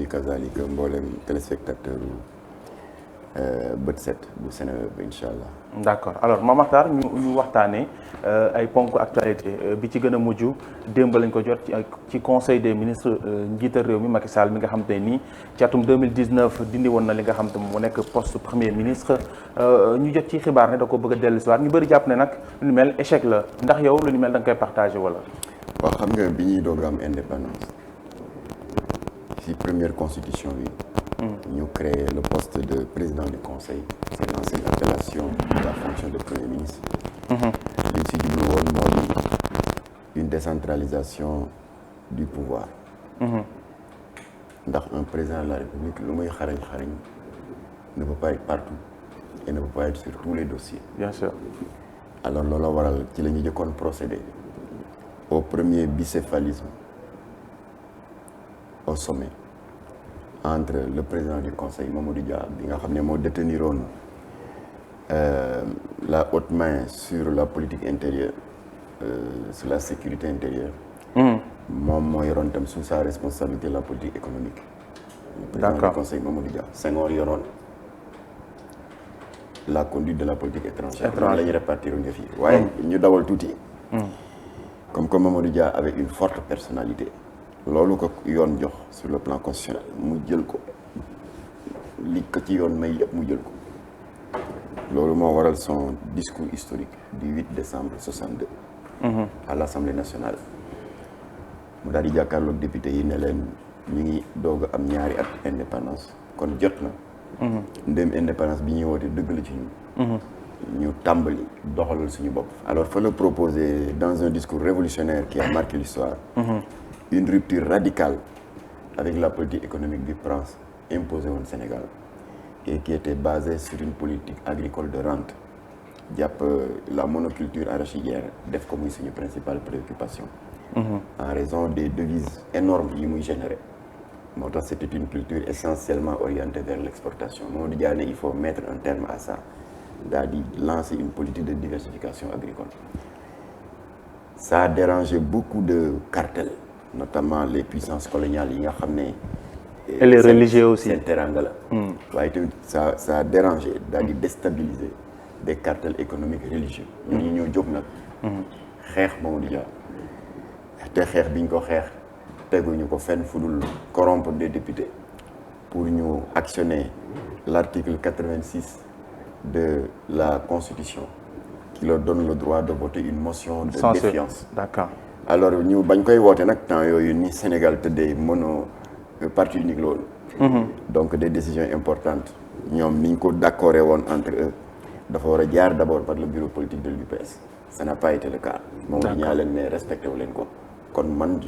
bi kazalika mboolem téléspectateur bët set bu Seneweb incha allah. d'accord alors Mame Mactar ñu waxtaanee ay ponk actualité bi ci gën a mujj démb lañ ko jot ci conseil des ministres njiital réew mi Macky Sall mi nga xam te nii ci atum 2019 dindi woon na li nga xam te mu nekk poste premier ministre ñu jot ci xibaar ne da ko bëgg a dellusiwaat ñu bëri jàpp ne nag lu ni mel échec la ndax yow lu ni mel da nga koy partagé wala. waaw xam nga bi ñuy doog am indépendance ci première constitution bi. ñu créé le poste de président du conseil. c'est l'ancienne appellation de la fonction de premier ministre. li ci jublu woon mooy une décentralisation du pouvoir. ndax un président de la république lu muy xarañ ne peut pas être partout et ne peut pas être sur tous les dossiers. bien sûr. alors loolu waral ci la ñu jëkkoon procéder au premier bicéphalisme au sommet entre le président du conseil Mamadou Dia bi nga xam ne moo déteniroon la haute main sur la politique intérieure sur la sécurité intérieure. moom moo yoroon tam sous sa responsabilité la politique économique. le président du conseil Mamadou Dia. Senghor yoroon la conduite de la politique étrangère. la ñu répartir nga fii waaye ñu dawal tuuti. comme que Mamadou Dia avait une forte personnalité. loolu ko yoon jox sur le plan constitutionnel mu jël ko li ko ci yoon may yëpp mu jël ko loolu moo waral son discours historique du 8 décembre 62 à l'Assemblée nationale mu daal di jàkkaarloog député yi ne leen ñu ngi doog a am ñaari at indépendance kon jot na ndéem indépendance bi ñuy woote dëgg la ci ñun ñu tàmbali doxalal suñu bopp alors fa la proposer dans un discours révolutionnaire qui a marqué l'histoire une rupture radicale avec la politique économique bi France imposée au Sénégal et qui était basée sur une politique agricole de rente jàpp la monoculture arachidière def ko muy suñu principale préoccupation en raison des devises énormes yi muy générer moo tax c'était une culture essentiellement orientée vers l'exportation moo di jaane il faut mettre un terme à ça daal di lancer une politique de diversification agricole ça a dérangé beaucoup de cartels notamment les puissances coloniales yi nga xam ne. et les religieux aussi seen teranga la. waaye tamit ça a dérangé daal di déstabiliser des cartels économiques religieux. ñu ñoo jóg nag. xeex Mamadou Dia te xeex biñ ko xeex teguñu ko fenn fu dul corrompre des députés pour ñu actionner l'article 86 de la Constitution qui leur donne le droit de voter une motion de défiance. D'accord. alors ñu bañ koy woote nag temps yooyu ni Sénégal tëddee mono parti unique loolu. donc des décisions importantes ñoom niñ ko d'accordé woon entre eux dafa war a jaar d'abord par le bureau politique de l'UPS. ça n'a pas été le cas. moom ñaa leen ne respecté wu leen ko. kon man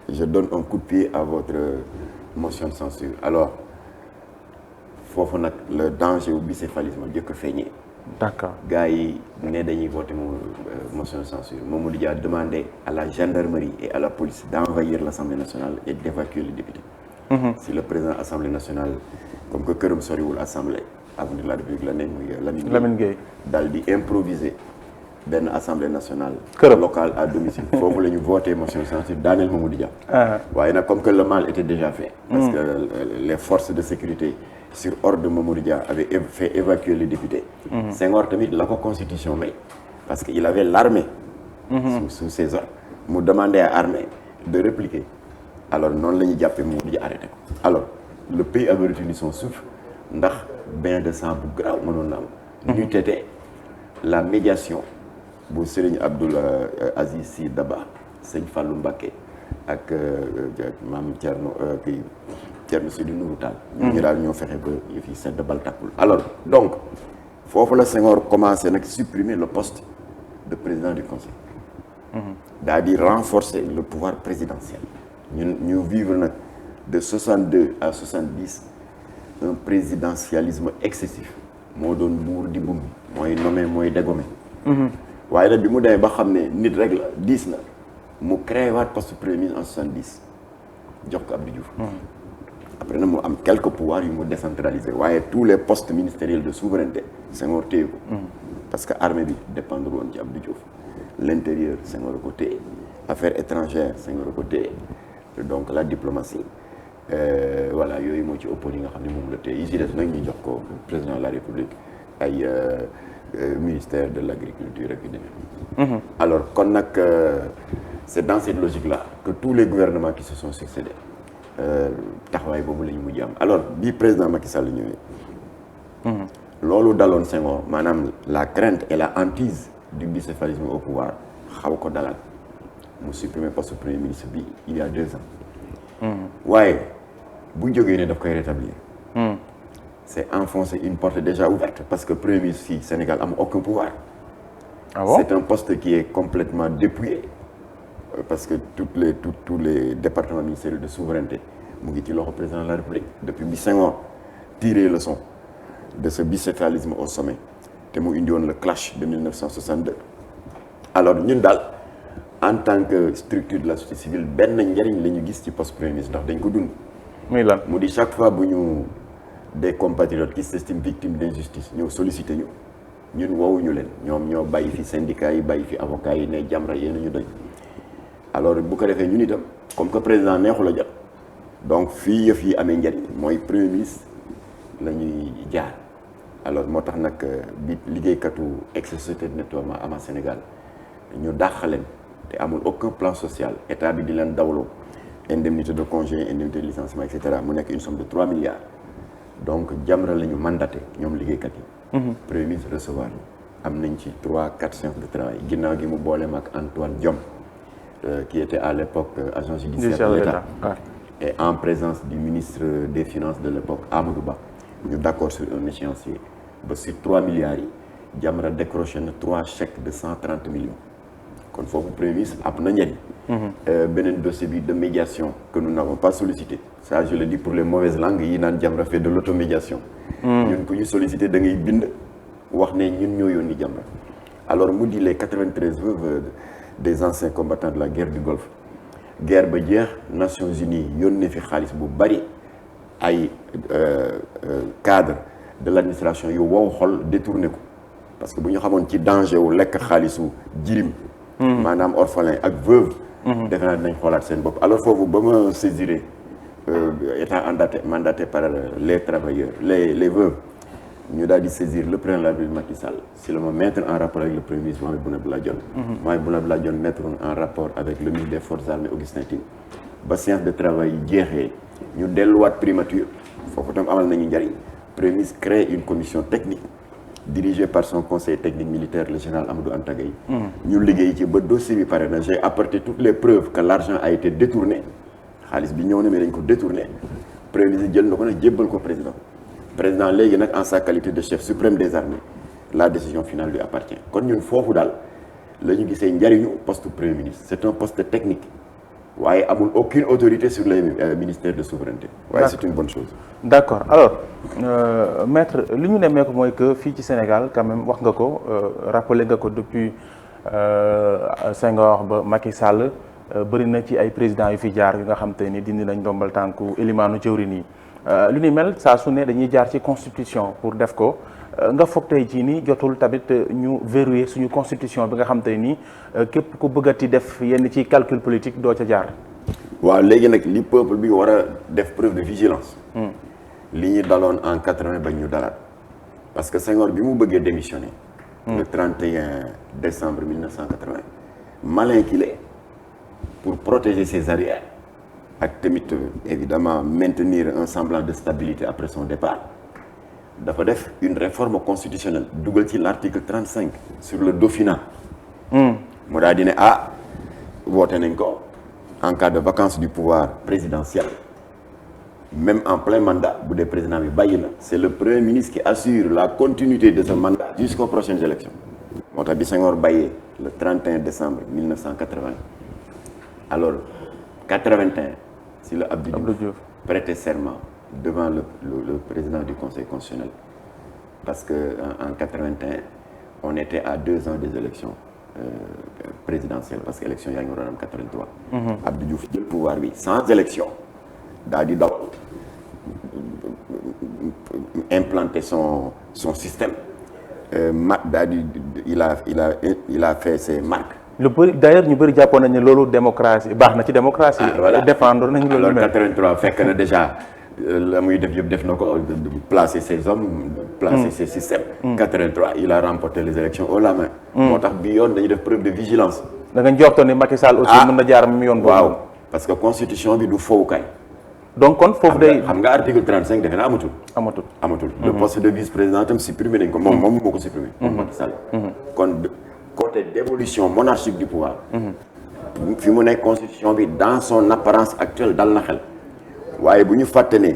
je donne un coup de pied à votre motion de censure alors foofu nag le danger wu bicéphalisme jëkk feeñee. d'accord gars yi ne dañuy voter motion de censure Mamadou Dia demandé à la gendarmerie et à la police d'envahir l'Assemblée nationale et d'évacuer les députés. si le président Assemblée nationale comme que këram soriwul Assemblée avenue de la République la ne muy Lamine Gueye daal di improviser benn Assemblée nationale këram locale à domicile foofu la ñu voté motion de censure daaneel Mamadou Dia. waaye nag comme que le mal était déjà fait. parce que les forces de sécurité sur ordre de Mamadou Dia avait fait évacuer les députés. Senghor tamit la ko constitution may parce que il avait l'armée sous ses ordres mu demandé à armée de répliquer alors noonu la ñu jàppee Mamadou Dia arrêté ko alors le pays avait retenu son souffle ndax bain de sang bu grave mënoon na am ñu tete la médiation bu Serigne Abdoul Aziz Sy Dabakh Sëñ Fallou Mbacké ak maam Thierno Seydou Nourou Tall ñu daal ñoo fexe ba yëf yi sedd bal takkul alors donc foofu la Senghor commencé nag supprimer le poste de président du conseil daal di renforcer le pouvoir présidentiel ñu vivre nag de 62 à 70 un présidentialisme excessif moo doon buur di bumbi mooy nommé mooy dégommé waaye nag bi mu demee ba xam ne nit rek la 10 na mu créé waat poste premier ministre en 70 jox ko Abdou Diouf après nag mu am quelques pouvoirs yu mu décentralisé waaye tous les postes ministériels de souveraineté Senghor téye ko parce que armée bi dépendre woon ci Abdou Diouf l'intérieur Senghor a ko téye affaires étrangères Senghor a ko téye donc la diplomatie voilà yooyu moo ci ëppoon yi nga xam ne moom la tey yi si des nag ñu jox ko président de la République ay ministère de l'agriculture ak yu demee. Alors kon nag c'est dans cette logique-là que tous les gouvernements qui se sont succédés taxawaay boobu la ñu mujj am alors bii président Macky Sall ñëwee. loolu daloon Senghor maanaam la crainte et la hantise du bicéphalisme au pouvoir xaw ko dalal mu supprimer poste premier ministre bi il y a 2 ans. waaye bu jógee ne daf koy rétablir. c'est enfoncer une porte déjà ouverte parce que premier ministre fii Sénégal am aucun pouvoir. Ah bon? C'est un poste qui est complètement dépouillé parce que tous les départements ministériels de souveraineté mu ngi ci loxo président de la République depuis bi Senghor tiré leçon de ce bicéphalisme au sommet te mu indi woon le clash de 1962. alors ñun daal en tant que structure de la société civile benn njariñ la ñu gis ci poste premier ministre ndax dañ ko dund. muy lan mu di chaque fois bu ñu des compatriotes qui s'estiment victimes d'injustice ñëw sollicité ñu ñun woowuñu leen ñoom ñoo bàyyi fi syndicats yi bàyyi fi avocats yi ne Jamra yéen ñu doy. alors bu ko defee ñun itam comme que président neexul a jot donc fii yëf yi amee njariñ mooy premier ministre la ñuy jaar alors moo tax nag bi liggéeykatu ex-société de nettoiement ama Sénégal ñu dàq leen te amul aucun plan social état bi di leen dawloo indemnité de congé indemnité de licenciement et cetera mu nekk une somme de 3 milliards donc Jamra la ñu mandaté ñoom liggéeykat yi. premier ministre recevoir ñu am nañ ci 3-4 séances de travail ginnaaw gi mu booleem ak Antoine Diome qui était à l'époque agent judiciaire de l'État et en présence du ministre des Finances de l'époque Amadou Ba ñu d'accord sur un échéancier ba sur 3 milliards yi Jamra décroché na 3 chèques de 130 millions kon foofu premier ministre am na njëriñ. beneen dossier bi de médiation que nous n'avons pas sollicité ça je le dis pour les mauvaises langues yi naan Jamra fait de l'automédiation. ñun ku ñu sollicité da ngay bind wax ne ñun ñoo yónni Jamra alors mu di les 93 veuves des anciens combattants de la guerre du Golfe guerre ba jeex Nations Unies yónnee fi xaalis bu bari ay cadre de l'administration yu wow xol détourné ko parce que bu ñu xamoon ci danger wu lekk xaalisu jirim maanaam orphelin ak veuve defe naa dinañ xoolaat seen bopp alors foofu ba ma saisiré étant mandaté par les travailleurs les veuves ñu daal di saisir le président de la République Macky Sall si la ma mettre en rapport avec le premier ministre Mahammed Boun Abdallah Dionne. Mahammed Boun Abdallah Dionne mettre en rapport avec le ministre des Forces armées Augustin Tine ba séance de travail yi jeexee ñu delluwaat primature foofu tam amal nañu njariñ premier ministre crée une commission technique dirigée par son conseiller technique militaire le général Amadou Anta Gueye ñu liggéey ci ba dossier bi pare na j'ai apporté toutes les preuves que l'argent a été détourné xaalis bi ñëw na mais dañ ko détourné premier ministre jël na ko nag jébbal ko président léegi nag en sa qualité de chef suprême des armées la décision finale lui appartient kon ñun foofu daal la ñu gisee njariñu poste premier ministre c'est un poste technique waaye amul aucune autorité sur les ministères de souveraineté waaye c'est une bonne chose. D'accord alors maître li ñu nemmee ko mooy que fii ci Sénégal quand même wax nga ko rappelé nga ko depuis Senghor ba Macky Sall bëri na ci ay présidents yu fi jaar yu nga xam te ni dindi nañ ndombal tànku élimaanu jëwriñ yi lu ni mel saa su ne dañuy jaar ci constitution pour def ko nga foog tey jii nii jotul tamit ñu verrouiller suñu constitution bi nga xam te ni képp ku bëggati def yenn ci calcul politique doo ca jaar. waaw léegi nag li peuple bi war a def preuve de vigilance. li ñu daloon en 80 ba ñu dalaat parce que Senghor bi mu bëggee démissionner. le 31 décembre 1980 malin qu'il est pour protéger ses arrières. ak tamit évidemment maintenir un semblant de stabilité après son départ dafa def une réforme constitutionnelle dugal ci l'article 35 sur le Dauphinat mu daal di ne woote nañ ko en cas de vacance du pouvoir présidentiel même en plein mandat bu dee président bi bàyyi na c'est le premier ministre qui assure la continuité de ce mandat jusqu'aux prochaines élections moo tax bi Senghor bàyyee le 31 décembre 1980 alors 81 si le Abdou Diouf prêtait serment devant le président du Conseil constitutionnel parce que en 81 on était à 2 ans des élections présidentielles parce que élection yaa ngi waroon am 83. Abdou Diouf jël pouvoir bi sans élection daal di daw implanter son système daal di il a fait ses marques. lu bëri d'ailleurs ñu bëri jàppoon nañ ne loolu démocratie baax na ci démocratie. voilà défendre nañ loolu. alors 83 fekk na déjà la muy def yëpp def na ko placer ses hommes placer ses systèmes 83 il a remporté les élections haut la main moo tax bi yoon dañuy def preuve de vigilance da nga njortoon ni Macky Sall aussi mën na jaar mi yoon boobu waaw parce que constitution bi du fowukaay donc kon foofu day xam nga article 35 defe na amatul le poste de vice-président tam supprimé nañ ko moom moo ko supprimé moom Macky Sall kon côté d'évolution monarchique du pouvoir fi mu nekk constitution bi dans son apparence actuelle dal na xel waaye bu ñu fàtte ne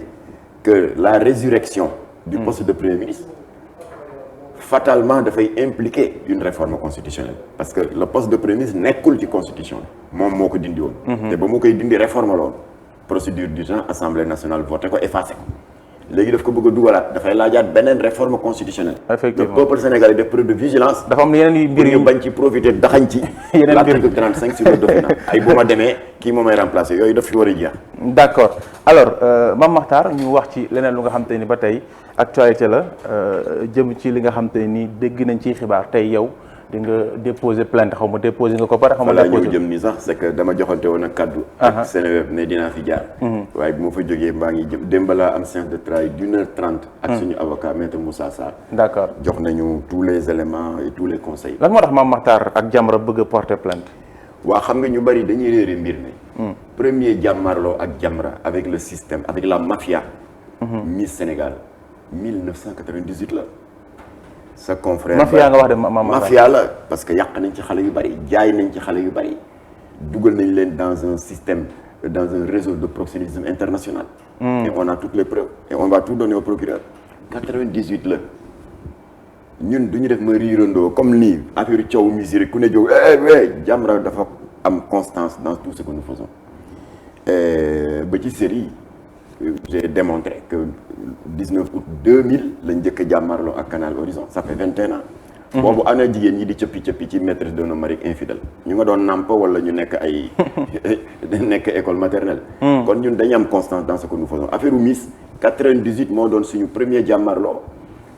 que la résurrection du poste de premier ministre fatalement dafay impliquer une réforme constitutionnelle parce que le poste de premier ministre nekkul ci constitution bi moom moo ko dindi woon te ba mu koy dindi réforme la woon procédure d'urgence assemblée nationale voté ko effacé ko léegi daf ko bëgg a dugalaat dafay laajaat beneen réforme constitutionnelle. effectivement le peuple sénégalais def preuve de vigilance. dafa am yeneen mbir yu ñu bañ ci profiter daxañ ci. yeneen mbir l'article 35 sur le document ay bu ma demee kii moom may remplacer yooyu daf fi war a jeex. d'accord alors Mame Makhtar ñu wax ci leneen lu nga xam te ni ba tey actualité la jëm ci li nga xam te ni dégg nañ ciy xibaar tey yow di nga déposer plainte xaw ma déposer nga ko pare xaw ma déposer ñëw jëm nii sax c'est que dama joxante woon ak kaddu ak Seneweb ne dinaa fi jaar waaye bu ma fa jógee maa ngi jëm démb laa am séance de travail d'1h30 ak suñu avocat maître Moussa Sarr d'accord jox nañu tous les éléments et tous les conseils. lan moo tax Mame Makhtar ak Jamra bëgg a porter plainte waa xam nga ñu bari dañuy réere mbir mi premier jàmmarloo ak Jamra avec le système avec la mafia Miss Sénégal 1998 la sa confrère mafia nga wax de mafia la parce que yàq nañ ci xale yu bari jaay nañ ci xale yu bari dugal nañ leen dans un système dans un réseau de proxénétisme international et on a toutes les preuves et on va tout donner au procureur 98 la ñun du ñu def ma riirandoo comme nii affaire coow misiri ku ne jóg Jamra dafa am constance dans tout ce que nous faisons ba ci série j'ai démontré que 19 août 2000 lañ njëkk a jàmmarloo ak Canal Horizon ça fait 21 ans boobu ana jigéen ñi di cëppi ci maîtresse d'un homme marié infidèle ñu nga doon nàmp wala ñu nekk ay nekk école maternelle kon ñun dañu am constance dans ce que nous faisons affaire u Miss 98 moo doon suñu premier jàmmarloo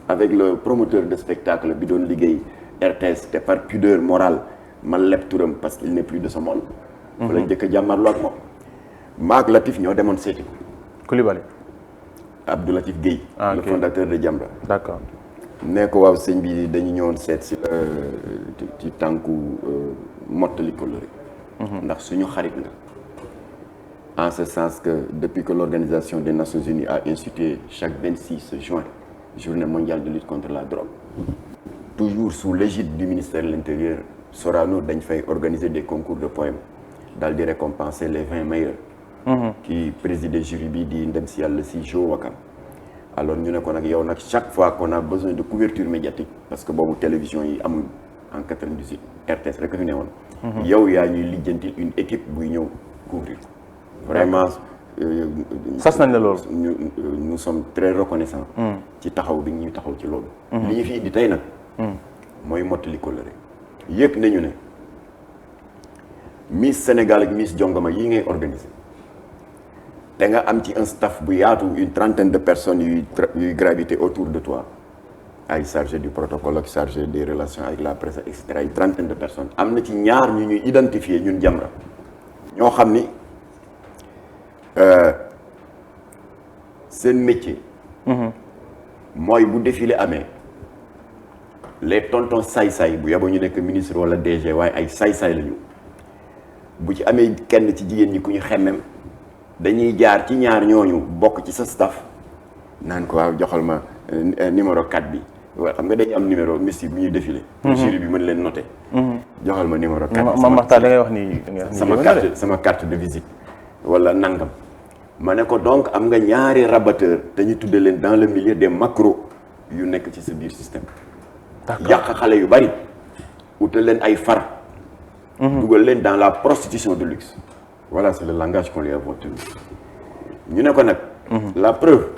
avec le promoteur de spectacle bi doon liggéey RTS te par pudeur morale ma leb turam parce qu'il n'est plus de ce monde fa lañ njëkk a jàmmarloo ak moom maak Latif ñoo demoon seeti ko Coulibaly Abdou Latif Guèye le fondateur de Jamra d'accord nee ko waaw sëñ bi dañu ñëwoon seet si ci tànku mottali kóllëre ndax suñu xarit nga en ce sens que depuis que l'Organisation des Nations Unies a institué chaque 26 juin journée mondiale de lutte contre la drogue toujours sous l'égide du ministère de l'Intérieur Sorano dañ fay organiser des concours de poèmes daal di récompenser les 20 meilleurs qui présidait jury bi di ndem si yàlla si Jo Wakam alors ñu ne ko nag yow nag chaque fois qu'on a besoin de couverture médiatique parce que boobu télévision yi amul en 98 RTS rek fi ne woon yow yaa ñuy lijjantil une équipe buy ñëw couvrir vraiment sas nañ la loolu nous sommes très reconnaissants ci taxaw bi ñuy taxaw ci loolu li ñu fi indi tey nag mooy mottali kóllëre yëg nañu ne Miss Sénégal ak Miss Jongama yi ngay organiser te nga am ci un staff bu yaatu une trentaine de personnes yuy graviter autour de toi ay chargé du protocole ak chargé des relations avec la presse et cetera une trentaine de personnes am na ci ñaar ñu ñuy identifier ñun Jamra ñoo xam ni seen métier mooy bu défilé amee les tontons saay-saay bu yaboo ñu nekk ministre wala DG waaye ay saay-saay lañu bu ci amee kenn ci jigéen ñi ku ñu xemmem dañuy jaar ci ñaar ñooñu bokk ci sa staff naan ko waaw joxal ma numéro 4 bi waaw xam nga dañu am numéro mystique bu ñuy défilé jury bi mën leen noté joxal ma numéro 4 Mame Makhtar da ngay wax ni sama carte de visite wala nangam ma ne ko donc am nga ñaari rabatteur dañu tudde leen dans le milieu des macros yu nekk ci sa biir système yàq xale yu bari utal leen ay far dugal leen dans la prostitution de luxe voilà c'est le langage qu'on lui a tenu ñu ne ko nag la preuve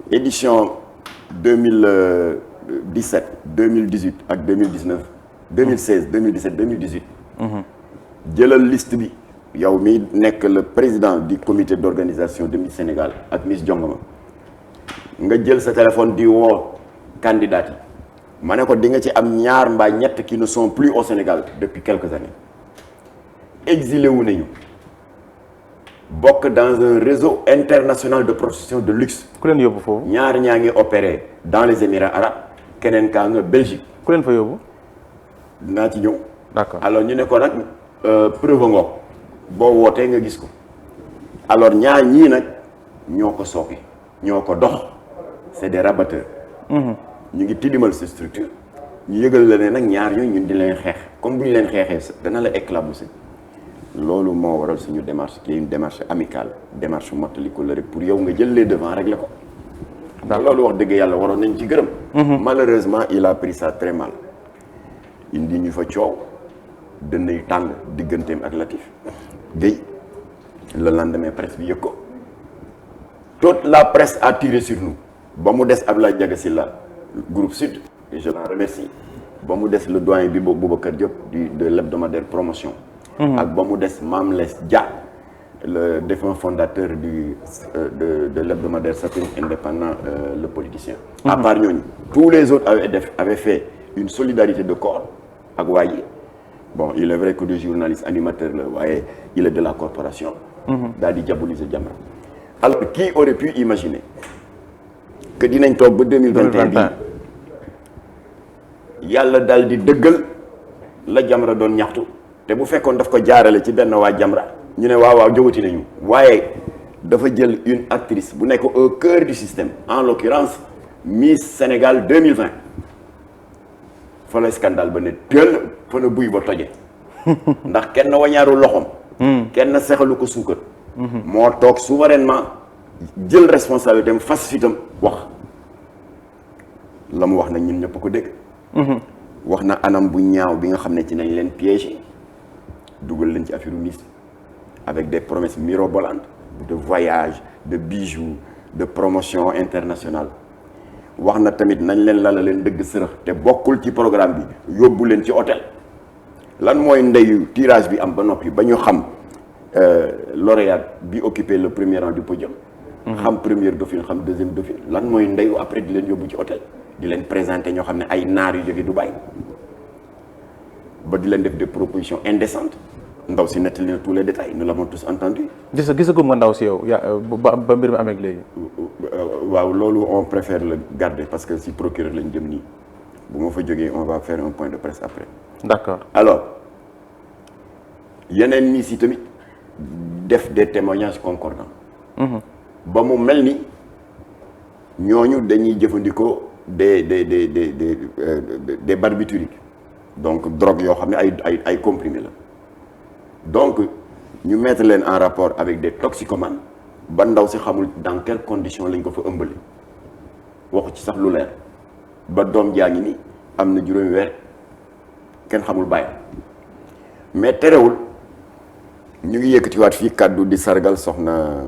édition 2017 2018 ak 2019 2016 2017 2018 jëlal liste bi yow mi nekk le président du comité d'organisation de Miss Sénégal ak Miss Jongama nga jël sa téléphone di woo candidat yi ma ne ko di nga ci am ñaar mbaa ñett qui ne sont plus au Sénégal depuis quelques années exilé wu nañu bokk dans un réseau international de prostitution de luxe. ku leen yóbbu foofu. ñaar ñaa ngi opéré dans les Émirats arabes keneen kaa nga Belgique. ku leen fa yóbbu. dinaa ci ñëw. d'accord alors ñu ne ko nag preuve ngoog boo wootee nga gis ko. alors ñaar ñii nag ñoo ko sooke ñoo ko dox c'est des rabatteurs. ñu ngi tilimal sa structure. ñu yëgal la ne nag ñaar ñooñu ñun di leen xeex comme bu ñu leen xeexee dana la éclabousser. loolu moo waral suñu démarche qui est une démarche amicale démarche mottali ko la rek pour yow nga jël les devants régler ko. loolu wax dëgg yàlla waroon nañ ci gërëm. malheureusement il a pris ça très mal. indi ñu fa coow dënnay tàng digganteem ak Latif Guèye le lendemain presse bi yëg ko toute la presse a tiré sur nous ba mu des Abdoulaye Diaga Sylla groupe Sud et je l'en remercie ba mu des le doyen bi Boubacar Diop de l'hebdomadaire Promotion. ak ba mu des Mame Less Dia le défunt fondateur de l'hebdomadaire satirique indépendant le politicien. À part ñooñu tous les autres avaient fait une solidarité de corps ak waaye bon il est vrai que des journalistes animateurs la waaye il est de la corporation. daal di diaboliser Jamra. alors qui aurait pu imaginer que dinañ toog ba 2021 bi yàlla daal di dëggal la Jamra doon ñaxtu. te bu fekkoon daf ko jaarale ci benn waa Jamra ñu ne waaw jógati nañu waaye dafa jël une actrice bu nekk au cœur du système en l'occurrence Miss Sénégal 2020 fa la scandale ba ne teel fa na buy ba toje ndax kenn wañaaru loxom kenn sexalu ko suukar moo toog souverainement jël responsabilité am fas fitam wax la mu wax nag ñun ñëpp ko dégg wax na anam bu ñaaw bi nga xam ne ci nañ leen piégé dugal leen ci affaire Miss avec des promesses mirobolantes de voyage de bijoux de promotion internationale wax na tamit nañ leen lala leen dëgg sërëx te bokkul ci programme bi yóbbu leen ci hôtel lan mooy ndeyu tirage bi am ba noppi ba ñu xam lauréat bi occupé le premier rang du podium xam première dauphine xam deuxième dauphine lan mooy ndeyu après di leen yóbbu ci hôtel di leen présenter ñoo xam ne ay naar yu jóge Dubaï ba di leen def des propositions indécentes ndaw si nettali na tous les détails nous l'avons tous entendu. gisagum nga ndaw si yow ba mbir mi amee léegi. waaw loolu on préfère le garder parce que si procureur lañ jëm nii bu ma fa jógee on va faire un point de presse après. d'accord alors yeneen Miss yi tamit def des témoignages concordants. ba mu mel ni ñooñu dañuy jëfandikoo des barbituriques donc drogue yoo xam ne ay comprimés la. donc ñu mettre leen en rapport avec des toxicomanes ba ndaw si xamul dans quelles conditions lañ ko fa ëmbale waxu ci sax lu leer ba doom jaa ngi ni am na juróomi weer kenn xamul bàyyi mais terewul ñu ngi yëkkatiwaat fii kàddu di sargal soxna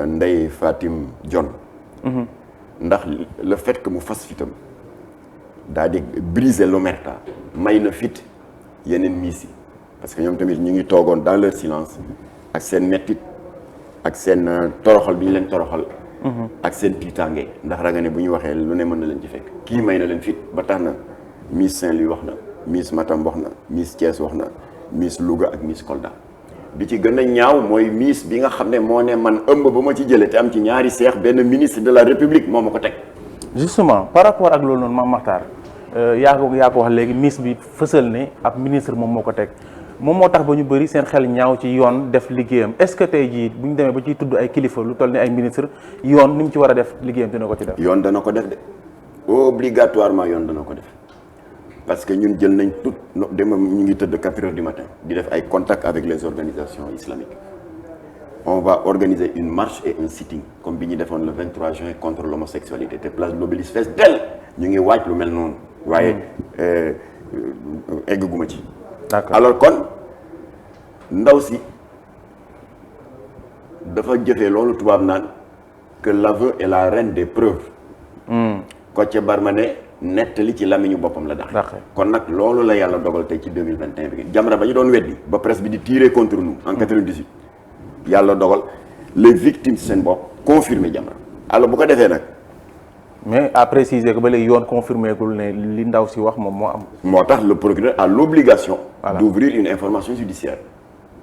Ndeye Fatim Dione ndax le fait que mu fas fitam daal di briser l'omerta may na fit yeneen miis yi parce que ñoom tamit ñu ngi toogoon dans leur silence ak seen mettit ak seen toroxal bi ñu leen toroxal ak seen tiitaange ndax raga ne bu ñu waxee lu ne mën na leen ci fekk kii may na leen fit ba tax na Miss Saint-Louis wax na Miss Matam wax na Miss Thiès wax na Miss Louga ak Miss Kolda bi ci gën a ñaaw mooy Miss bi nga xam ne moo ne man ëmb ba ma ci jëlee te am ci ñaari seex benn ministre de la République moo ma ko teg. justement par rapport ak loolu noonu Mame Makhtar yaa ko wax léegi Miss bi fësal ne ab ministre moom moo ko teg moom moo tax ba ñu bëri seen xel ñaaw ci yoon def liggéeyam est-ce que tey jii bu ñu demee ba ciy tudd ay kilifa lu toll ni ay ministre yoon ni mu ci war a def liggéeyam dina ko ci def. yoon dana ko def de obligatoirement yoon dana ko def parce que ñun jël nañ tout dema ñu ngi tëdd 4 heures du matin di def ay contacts avec les organisations islamiques on va organiser une marche et un sitting comme bi ñu defoon le 23 juin contre l'homosexualité te place de l'Obélisque fees del ñu ngi waaj lu mel noonu waaye egguma ci. d'accord alors kon ndaw si dafa jëfee loolu tubaab naan que l'aveu est la reine des preuves. Kocc Barma ne nettali ci lamiñu boppam la dax kon nag loolu la yàlla dogal tey ci 2021 bi Jamra ba ñu doon weddi ba presse bi di tirer contre nous en 98 yàlla dogal les victimes seen bopp confirmer Jamra alors bu ko defee nag. mais à préciser que ba léegi yoon confirmé gul ne li ndaw si wax moom moo am. moo tax le procureur a l'obligation d'ouvrir une information judiciaire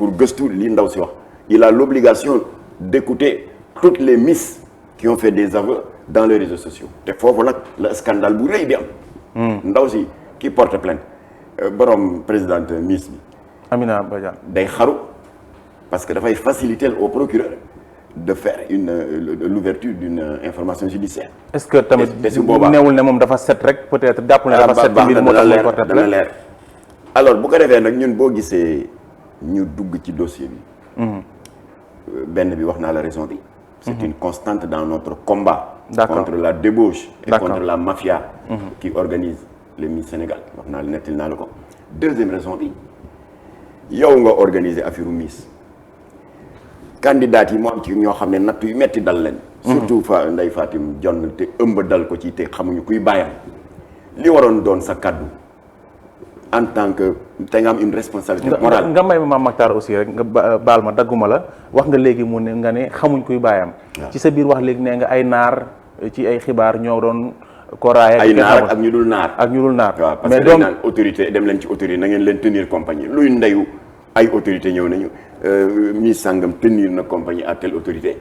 pour gëstu li ndaw si wax il a l'obligation d'écouter toutes les miss qui ont fait des aveux dans les réseaux sociaux te foofu nag la scandale bu rëy di am ndaw si qui porte plainte borom présidente miss bi Amina Badiane day xaru parce que dafay faciliter au procureur de faire l'ouverture d'une information judiciaire. est-ce que tamit newul ne moom dafa set rek peut-être jàpp ne dafa set mbir moo tax muy porter plainte dana leer alors bu ko defee nag ñun boo gisee ñu dugg ci dossier bi benn bi wax naa la raison bi c'est une constante dans notre combat contre la débauche et contre la mafia qui organise le Miss Sénégal wax naa la nettali naa la ko deuxième raison bi yow nga organiser affaire Miss candidat yi moo am ci ñoo xam ne natt yu metti dal leen surtout Ndeye Fatim Dione te ëmb dal ko ci te xamuñu kuy bàyyam li waroon doon sa kaddu en tant que te nga am une responsabilité morale nga may ma Mame Mactar aussi rek nga baal ma dagguma la wax nga léegi mu ne nga ne xamuñ kuy bàyyam ci sa biir wax léegi nee nga ay naar ci ay xibaar ñoo doon koraay ay naar ak ñu dul naar waaw parce que dañ naan autorité dem leen ci autorité na ngeen leen tenir compagnie luy ndeyu ay autorité ñëw nañu Miss sangam tenir na compagnie à telle autorité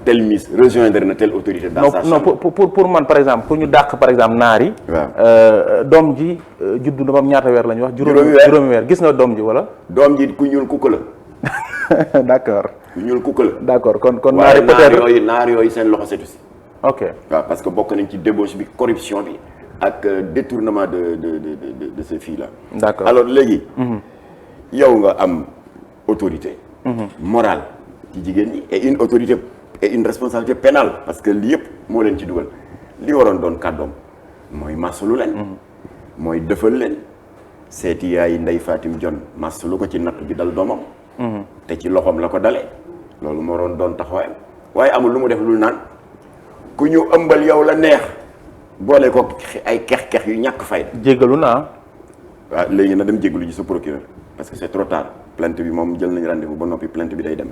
tel Miss rejoindre na telle autorité dans sa chambre pour man par exemple pour ñu dàq par exemple naar yi doom ji juddu na bam ñaata weer la ñu wax juróomi weer gis nga doom ji wala doom ji ku ñuul kukk la d'accord ku ñuul kukk la d'accord kon naar yi peut-être naar yooyu seen loxo setu si ok waaw parce que bokk nañ ci débauche bi corruption bi ak détournement de ces filles là d'accord alors léegi yow nga am autorité morale ci jigéen ñi et une autorité et une responsabilité pénale parce que lii yëpp moo leen ci dugal li waroon doon kàddoom mooy masalu leen mooy dëfal leen seeti yaay Ndeye Fatim Dione masalu ko ci natt bi dal doomam te ci loxoom la ko dalee loolu moo waroon doon taxawaayam waaye amul lu mu def lu naan ku ñu ëmbal yow la neex boole ko ay kex-kex yu ñàkk fayda jéggalu naa waaw léegi na dem jéggalu ji sa procureur parce que c'est trop tard plainte bi moom jël nañ rendez-vous ba noppi plainte bi day dem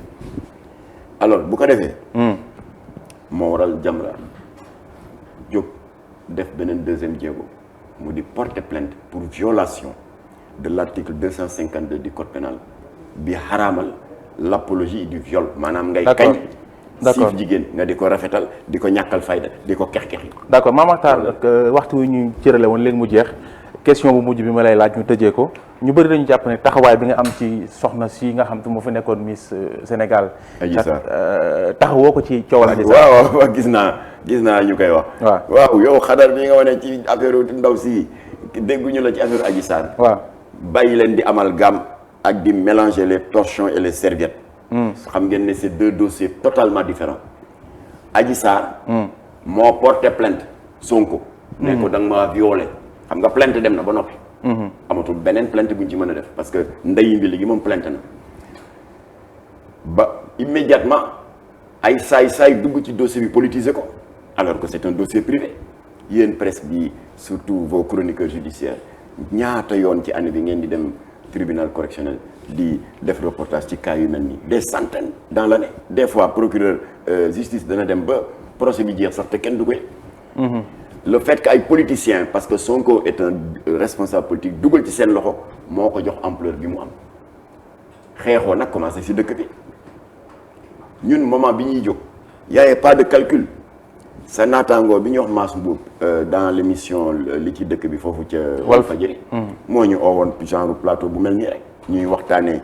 alors bu ko defee moo waral Jamra jóg def beneen deuxième jéego mu di porter plainte pour violation de l'article 252 du code pénal bi xaraamal l'apologie du viol maanaam ngay kañ siif jigéen nga di ko rafetal di ko ñàkkal fayda di ko kex-kex yi d'accord Mame Mactar waxtu wi ñu cërale woon léegi mu jeex question bu mujj bi ma lay laaj ñu tëjee ko ñu bëri dañu jàpp ne taxawaay bi nga am ci soxna si nga xam te moo fi nekkoon Miss Sénégal Adji Sarr taxawoo ko ci coowal Adji Sarr waaw gis naa ñu koy wax waaw yow xadar bi nga wane ci affaire ndaw si dégguñu la ci affaire Adji Sarr waaw bàyyi leen di amal gamme ak di mélanger les torchons et les serviettes xam ngeen ne c'est deux dossiers totalement différents Adji Sarr moo porté plainte Sonko ne ko da nga maa violé xam nga plainte dem na ba noppi amatul beneen plainte buñ ci mën a def parce que ndeyi mbi léegi moom plainte na ba immédiatement ay saay dugg ci dossier bi politiser ko alors que c'est un dossier privé yéen presse bi surtout vos chroniqueurs judiciaires ñaata yoon ci année bi ngeen di dem tribunal correctionnel di def reportage ci cas yu mel nii des centaines dans l'année des fois procureur justice dana dem ba procès bi jeex sax te kenn du koy le fait que ay politiciens parce que Sonko est un responsable politique dugal ci seen loxo moo ko jox ampleur bi mu am xeexoo nag commencé ci dëkk bi ñun moment bi ñuy jóg y avait pas de calcul sa naataangoo bi ñuy wax Mass Mboup dans l'émission li ci dëkk bi foofu ca Walfadjri moo ñu oowoon genre plateau bu mel nii rek ñuy waxtaanee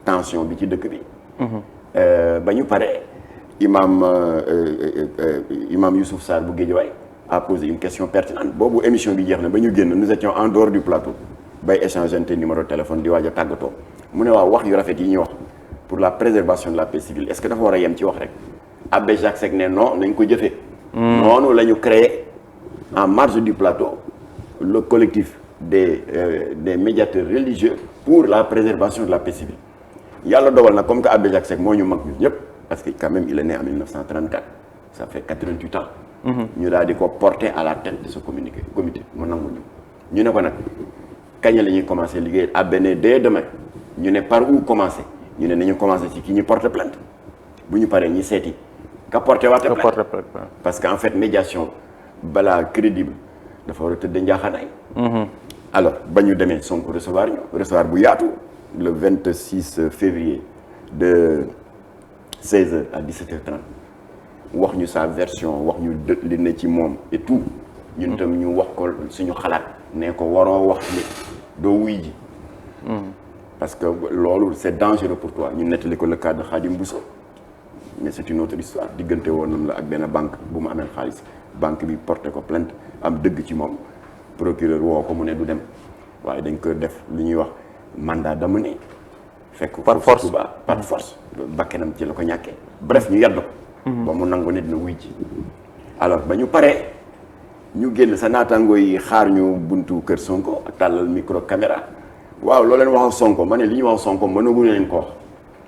tension bi ci dëkk bi ba ñu pare imam Youssouf Sarr bu Guédiawaye a posé une question pertinente boobu émission bi jeex na ba ñu génn nous étions en dehors du plateau bay échangeante numéro de téléphone di waaj a tàggatoo mu ne waaw wax yu rafet yi ñuy wax pour la préservation de la paix civile est-ce que dafa war a yem ci wax rek Abbé Jacques Seck ne non nañ ko jëfee noonu la ñu créé en marge du plateau le collectif des médiateurs religieux pour la préservation de la paix civile yàlla dogal na comme que Abbé Jacques Seck moo ñu mag ñun ñëpp parce que quand même il est né en 1934 ça fait 88 ans ñu daal di ko porter à la tête de ce comité mu nangu ñu ne ko nag kañ la ñuy commencer liggéey Abbé ne dès demain ñu ne par où commencer ñu ne nañu commencer ci ki ñu porter plainte bu ñu paree ñi seeti ka porter waate plainte parce que en fait médiation balaa crédible dafa war a tëdd njaaxaanaay alors ba ñu demee Sonko recevoir bu yaatu le 26 février de 16h à 17h30 wax ñu sa version wax ñu li ne ci moom et tout ñun tam ñu wax ko suñu xalaat ne ko waroo wax ni doo wuy ji parce que loolu c'est dangereux pour toi ñu nettali ko le cas de Khadim Bousso mais c'est une autre histoire diggante woonam la ak benn banque bu mu amee xaalis banque bi porté ko plainte am dëgg ci moom procureur woo ko mu ne du dem waaye dañ ko def li ñuy wax mandat d'amener fekk par force par force bakkenam ci la ko ñàkkee bref ñu yedd ko ba mu nangu ne dina wuy ji alors ba ñu paree ñu génn sa naataangoo yi xaar ñu buntu kër Sonko ak tàllal micro caméra waaw loo leen wax Sonko ma ne li ñu wax Sonko mënaguñu leen ko wax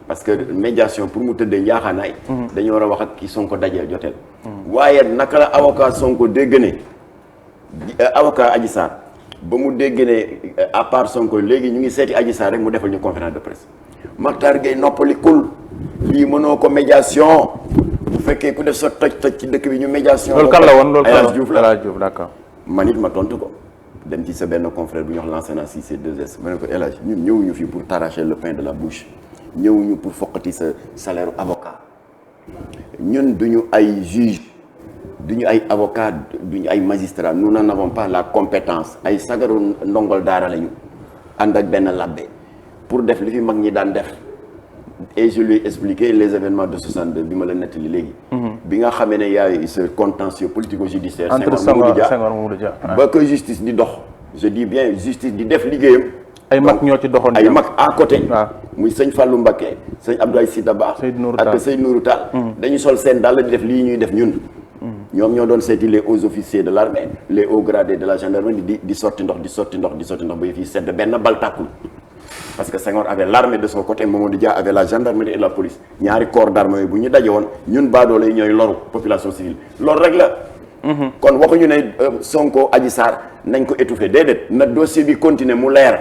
parce que médiation pour mu tëddee njaaxaanaay dañu war a wax ak ki Sonko dajee joteel waaye naka la avocat Sonko dégg ne avocat Adji Sarr ba mu dégg ne à part Sonko léegi ñu ngi seeti Adji Sarr rek mu defal ñu conférence de presse Makhtar Gueye noppalikul lii mënoo ko médiation bu fekkee ku def sa toj ci dëkk bi ñu médiation. loolu kan la woon loolu El Hadj Diouf la El Hadj Diouf d'accord. man it ma tontu ko dem ci sa benn confrère bu ñu wax Lansana Cissé 2S ma ne ko El Hadj ñun ñëwuñu fii pour t'arracher le pain de la bouche ñëwuñu pour foqati sa salaire avocat ñun duñu ay juge duñu ay avocat duñu ay magistrat nous n'en avons pas la compétence ay sagaru ndongol daara lañu ànd ak benn labbe pour def li fi mag ñi daan def et je lui ai expliqué les événements de 62 bi ma la nettali léegi. bi nga xamee ne yaay ce contentieux politico-judiciaire. entre Senghor Mamadou Dia ba ko justice di dox je dis bien justice di def liggéeyam. ay mag ñoo ci doxoon ay mag à côté. muy sëñ Fallou Mbacké sëñ Abdoulaye Sy Dabakh ak sëñ Nourou Tall. dañu sol seen daal di def lii ñuy def ñun. ñoom ñoo doon seeti les hauts officiers de l'armée les hauts gradés de la gendarmerie di sotti ndox ba yëf yi sedd benn bal tàkkul parce que Senghor avait l'armée de son côté Mamadou Dia avait la gendarmerie et la police ñaari corps d'armée yooyu bu ñu daje woon ñun baadoole yi ñooy loru population civile loolu rek la. kon waxuñu ne Sonko Adji Sarr nañ ko étouffer déedéet na dossier bi continuer mu leer.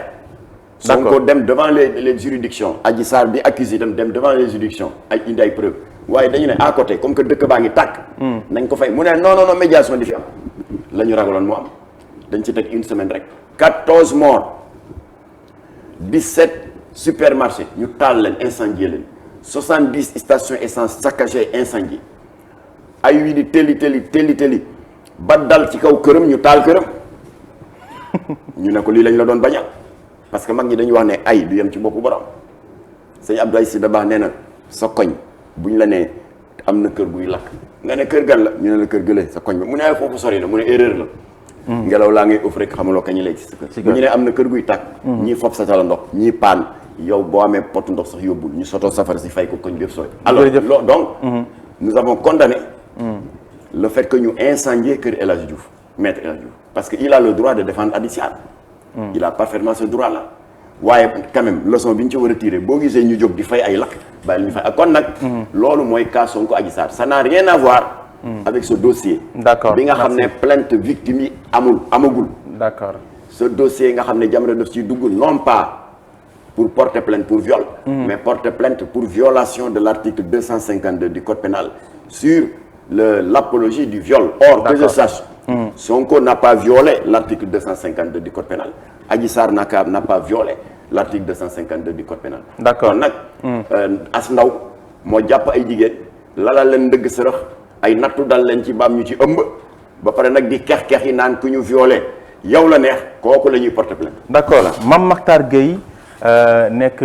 Sonko dem devant les juridictions Adji Sarr bi accusé itam dem devant les juridictions ay indi ay preuves waaye dañu ne à côté comme que dëkk baa ngi tàkk. nañ ko fay mu ne non médiation di fi am la ñu ragaloon mu am dañ ci teg une semaine rek 14 morts 17 supermarchés ñu taal leen incendier leen 70 stations essence saccagées incendiées ay wi di teli ba dal ci kaw këram ñu taal këram ñu ne ko lii lañ la doon bañal parce que mag ñi dañuy wax ne ay du yem ci boppu borom sëñ Abdoulaye Sy Dabakh nee na sa koñ buñ la nee am na kër guy lakk nga ne kër gan la ñu ne la kër gële sa koñ ba mu ne ay foofu sori na mu ne erreur la ngelaw laa ngay ëff rek xamuloo kañ lay ci sa kër bu ñu ne am na kër guy tàkk ñii fob sa tala ndox ñii paan yow boo amee potu ndox sax yóbbul ñu sotoo safara si fay ko koñ bépp sooy alors donc nous avons condamné le fait que ñu incendier kër El Hadj Diouf maître El Hadj Diouf parce que il a le droit de défendre Adji Sarr il a parfaitement ce droit là waaye quand même leçon bi ñu ci war a tirer boo gisee ñu jóg di fay ay lakk bàyyi ñu fay ak kon nag loolu mooy cas Sonko Adji Sarr ça n'a rien à voir avec ce dossier d'accord bi nga xam ne plainte victime yi amagul d'accord ce dossier nga xam ne Jamra daf ciy dugg non pas pour porter plainte pour viol mais porter plainte pour violation de l'article 252 du code pénal sur l'apologie du viol or que je sache Sonko n'a pas violé l'article 252 du code pénal Adji Sarr n'a pas violé l'article 252 du code pénal d'accord kon nag as ndaw moo jàpp ay jigéen lala leen ndëgg sërëx ay nattu dal leen ci baam ñu ci ëmb ba pare nag di kex-kex yi naan ku ñu violé yow la neex kooku la ñuy porter plainte d'accord Mame Makhtar Gueye nekk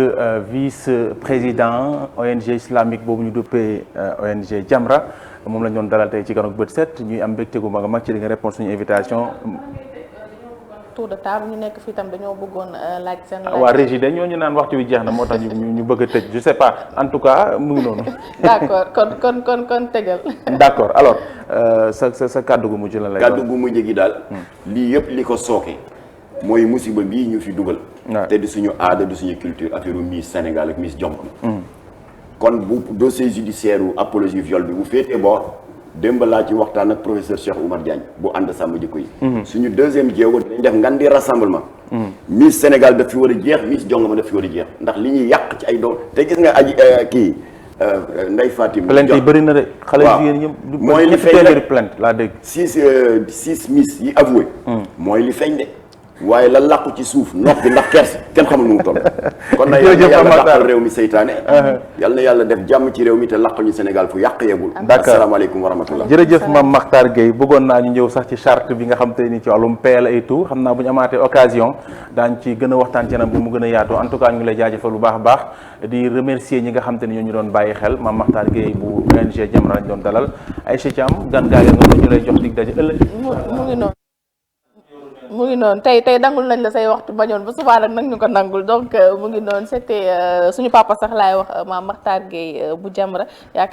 vice-président ONG islamique boobu ñu duppee ONG Jamra moom la ñu doon dalal tey ci Ganoog Bët Set ñuy am mbégte gu mag a mag ci li nga répondre suñu invitation. tour de table ñu nekk fii tam dañoo bëggoon laaj seen. waa régie de ñoo ñu naan waxtu wi jeex na moo tax ñu bëgg a tëj je sais pas en tout cas mu ngi noonu. d'accord kon tëjal. d'accord alors sa kàddu gu mujj la lay. kàddu gu mujj gi daal. lii yëpp li ko sooke. mooy musiba bii ñu fi dugal. te di suñu aada di suñu culture affaire Miss Sénégal ak Miss Jonkon. kon bu dossier judiciaire u apologie viol bi bu féetee boor démb laa ci waxtaan ak professeur Cheikh Oumar Diagne bu ànd sàmm jikko yi. suñu deuxième jéego dañ def ngan di rassemblement. Miss Sénégal daf fi war a jeex Miss Jonkon daf fi war a jeex ndax li ñuy yàq ci ay doom te gis nga aji kii Ndeye Fatim. plainte yi bëri na de. xale jigéen ñëpp mooy li feeñ plainte laa dégg. six Miss yi avoué. mooy li feeñ de. waaye la làqu ci suuf noppi ndax kersa kenn xamul nu mu toll. kon nag yal na yàlla dàqal réew mi seytaane. yal na yàlla def jàmm ci réew mi te làqal ñu Sénégal fu yàq yeggul. d'accord asalaamaaleykum wa rahmatullah. jërëjëf Mame Mactar Gueye bëggoon naa ñu ñëw sax ci charte bi nga xam te ni ci wàllum PL et tout xam naa bu ñu amaatee occasion daañ ci gën a waxtaan ci bu mu gën a yaatu en tout cas ñu ngi lay jaajëfal bu baax a baax di remercier ñi nga xam te ni ñoo ñu doon bàyyi xel Mame Mactar Gueye bu ONG Jamra lañ doon dalal Aïcha Thiam gan gaa nga ñu lay jox dig daje ëllëg. mu ngi noonu tey dangul nañ la say waxtu bañoon ba subaa nag ñu ko nangul donc mu ngi noonu c'était suñu papa sax laay wax Mame Mactar Gueye bu Jamra